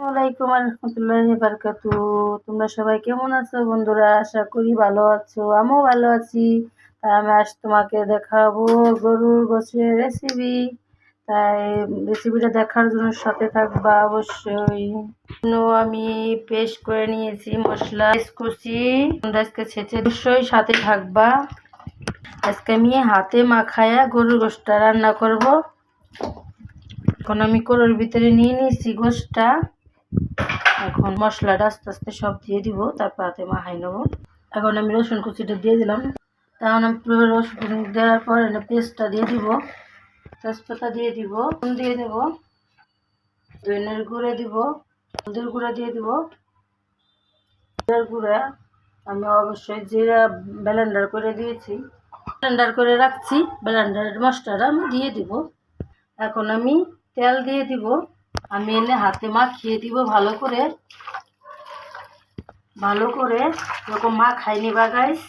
ওয়ালাইকুম রহমতুল্লাহি বারাকাতুহু। তোমরা সবাই কেমন আছো বন্ধুরা? আশা করি ভালো আছো, আমিও ভালো আছি। তাই আমি আজ তোমাকে দেখাবো গরুর গোশতের রেসিপি। তাই রেসিপিটা দেখার জন্য সাথে থাকবা অবশ্যই। আমি পেস্ট করে নিয়েছি, মশলা করছি, আজকে ছেঁচে অবশ্যই সাথে থাকবা। আজকে আমি হাতে মাখায়া গরুর গোশতটা রান্না করব। এখন আমি কড়াইর ভিতরে নিয়ে নিয়েছি গোশতটা। এখন মশলাটা আস্তে আস্তে সব দিয়ে দিব, তারপর হাতে মাখাই নেবো। এখন আমি রসুন কুচিটা দিয়ে দিলাম। তখন আমি রসুন দেওয়ার পর পেস্টটা দিয়ে দিব, তেজপাতা দিয়ে দিব, দিয়ে দেবো, ধনের গুঁড়ো দিব, হলদের গুঁড়া দিয়ে দিব, জিরার গুঁড়া। আমি অবশ্যই জিরা ব্লেন্ডার করে দিয়েছি, ব্লেন্ডার করে রাখছি। ব্লেন্ডারের মশলাটা আমি দিয়ে দিব। এখন আমি তেল দিয়ে দিব। আমি এনে হাতে মাখিয়ে দিব ভালো করে এরকম মাখাই নিবা গাইস।